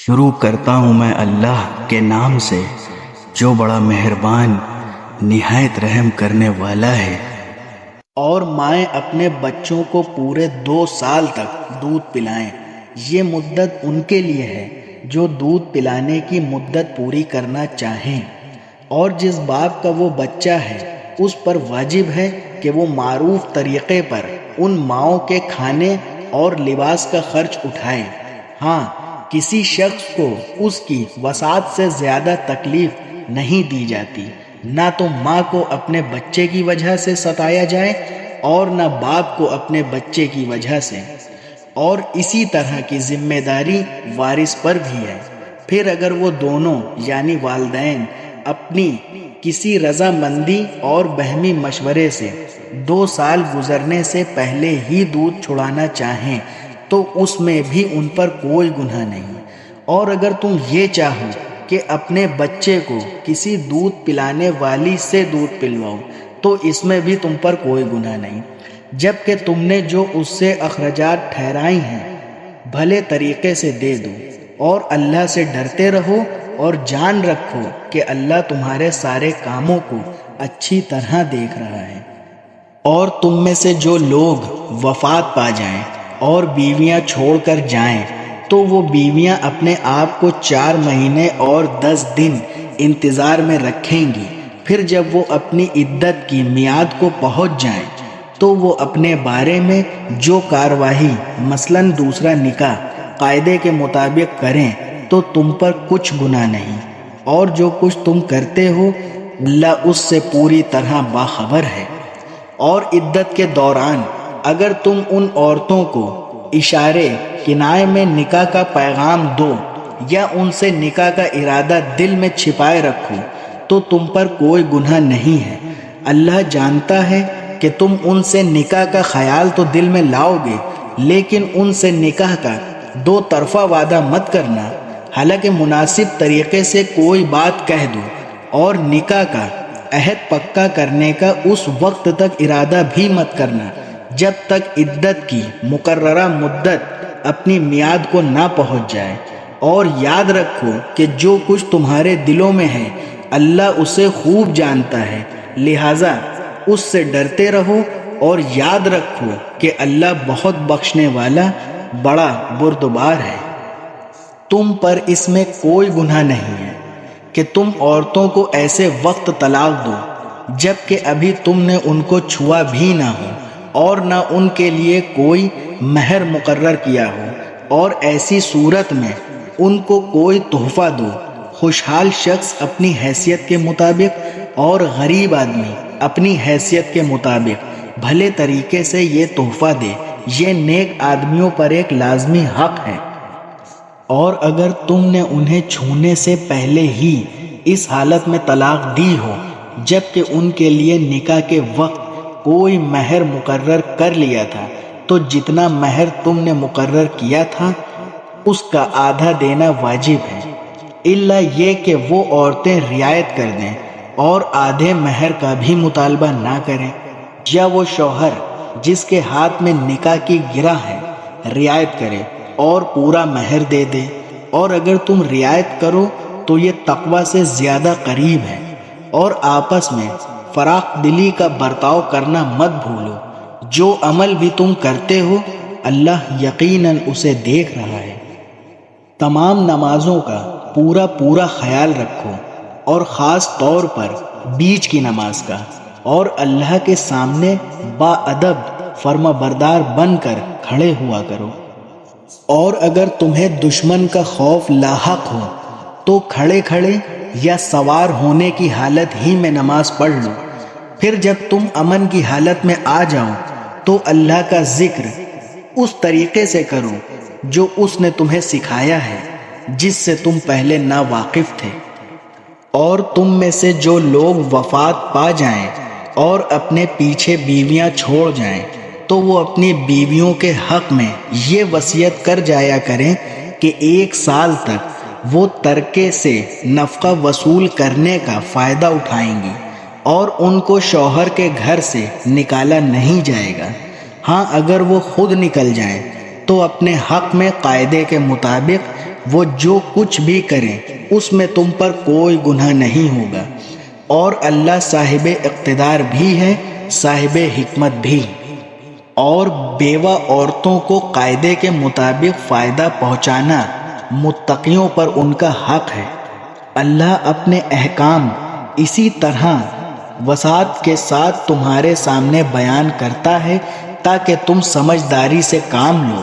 شروع کرتا ہوں میں اللہ کے نام سے جو بڑا مہربان نہایت رحم کرنے والا ہے۔ اور مائیں اپنے بچوں کو پورے 2 سال تک دودھ پلائیں۔ یہ مدت ان کے لیے ہے جو دودھ پلانے کی مدت پوری کرنا چاہیں، اور جس باپ کا وہ بچہ ہے اس پر واجب ہے کہ وہ معروف طریقے پر ان ماؤں کے کھانے اور لباس کا خرچ اٹھائے۔ ہاں، کسی شخص کو اس کی وسعت سے زیادہ تکلیف نہیں دی جاتی۔ نہ تو ماں کو اپنے بچے کی وجہ سے ستایا جائے اور نہ باپ کو اپنے بچے کی وجہ سے، اور اسی طرح کی ذمہ داری وارث پر بھی ہے۔ پھر اگر وہ دونوں یعنی والدین اپنی کسی رضامندی اور باہمی مشورے سے 2 سال گزرنے سے پہلے ہی دودھ چھڑانا چاہیں تو اس میں بھی ان پر کوئی گناہ نہیں۔ اور اگر تم یہ چاہو کہ اپنے بچے کو کسی دودھ پلانے والی سے دودھ پلواؤ تو اس میں بھی تم پر کوئی گناہ نہیں، جبکہ تم نے جو اس سے اخراجات ٹھہرائی ہیں بھلے طریقے سے دے دو، اور اللہ سے ڈرتے رہو اور جان رکھو کہ اللہ تمہارے سارے کاموں کو اچھی طرح دیکھ رہا ہے۔ اور تم میں سے جو لوگ وفات پا جائیں اور بیویاں چھوڑ کر جائیں تو وہ بیویاں اپنے آپ کو 4 مہینے اور 10 دن انتظار میں رکھیں گی۔ پھر جب وہ اپنی عدت کی میعاد کو پہنچ جائیں تو وہ اپنے بارے میں جو کارروائی مثلاً دوسرا نکاح قاعدے کے مطابق کریں تو تم پر کچھ گناہ نہیں، اور جو کچھ تم کرتے ہو اللہ اس سے پوری طرح باخبر ہے۔ اور عدت کے دوران اگر تم ان عورتوں کو اشارے کنائے میں نکاح کا پیغام دو یا ان سے نکاح کا ارادہ دل میں چھپائے رکھو تو تم پر کوئی گناہ نہیں ہے۔ اللہ جانتا ہے کہ تم ان سے نکاح کا خیال تو دل میں لاؤ گے، لیکن ان سے نکاح کا 2 طرفہ وعدہ مت کرنا، حالانکہ مناسب طریقے سے کوئی بات کہہ دو، اور نکاح کا عہد پکا کرنے کا اس وقت تک ارادہ بھی مت کرنا جب تک عدت کی مقررہ مدت اپنی میعاد کو نہ پہنچ جائے۔ اور یاد رکھو کہ جو کچھ تمہارے دلوں میں ہے اللہ اسے خوب جانتا ہے، لہٰذا اس سے ڈرتے رہو اور یاد رکھو کہ اللہ بہت بخشنے والا بڑا بردبار ہے۔ تم پر اس میں کوئی گناہ نہیں ہے کہ تم عورتوں کو ایسے وقت طلاق دو جب کہ ابھی تم نے ان کو چھوا بھی نہ ہو اور نہ ان کے لیے کوئی مہر مقرر کیا ہو، اور ایسی صورت میں ان کو کوئی تحفہ دو۔ خوشحال شخص اپنی حیثیت کے مطابق اور غریب آدمی اپنی حیثیت کے مطابق بھلے طریقے سے یہ تحفہ دے، یہ نیک آدمیوں پر ایک لازمی حق ہے۔ اور اگر تم نے انہیں چھونے سے پہلے ہی اس حالت میں طلاق دی ہو جبکہ ان کے لیے نکاح کے وقت کوئی مہر مقرر کر لیا تھا تو جتنا مہر تم نے مقرر کیا تھا اس کا آدھا دینا واجب ہے، الا یہ کہ وہ عورتیں رعایت کر دیں اور آدھے مہر کا بھی مطالبہ نہ کریں، یا وہ شوہر جس کے ہاتھ میں نکاح کی گرہ ہے رعایت کرے اور پورا مہر دے دے۔ اور اگر تم رعایت کرو تو یہ تقوی سے زیادہ قریب ہے، اور آپس میں فراخ دلی کا برتاؤ کرنا مت بھولو۔ جو عمل بھی تم کرتے ہو اللہ یقیناً اسے دیکھ رہا ہے۔ تمام نمازوں کا پورا خیال رکھو، اور خاص طور پر بیچ کی نماز کا، اور اللہ کے سامنے با ادب فرما بردار بن کر کھڑے ہوا کرو۔ اور اگر تمہیں دشمن کا خوف لاحق ہو تو کھڑے یا سوار ہونے کی حالت ہی میں نماز پڑھ لو۔ پھر جب تم امن کی حالت میں آ جاؤ تو اللہ کا ذکر اس طریقے سے کرو جو اس نے تمہیں سکھایا ہے جس سے تم پہلے نا واقف تھے۔ اور تم میں سے جو لوگ وفات پا جائیں اور اپنے پیچھے بیویاں چھوڑ جائیں تو وہ اپنی بیویوں کے حق میں یہ وصیت کر جایا کریں کہ 1 سال تک وہ ترکے سے نفقہ وصول کرنے کا فائدہ اٹھائیں گی، اور ان کو شوہر کے گھر سے نکالا نہیں جائے گا۔ ہاں، اگر وہ خود نکل جائیں تو اپنے حق میں قاعدے کے مطابق وہ جو کچھ بھی کریں اس میں تم پر کوئی گناہ نہیں ہوگا، اور اللہ صاحب اقتدار بھی ہے، صاحب حکمت بھی۔ اور بیوہ عورتوں کو قاعدے کے مطابق فائدہ پہنچانا متقیوں پر ان کا حق ہے۔ اللہ اپنے احکام اسی طرح وسعت کے ساتھ تمہارے سامنے بیان کرتا ہے تاکہ تم سمجھداری سے کام لو۔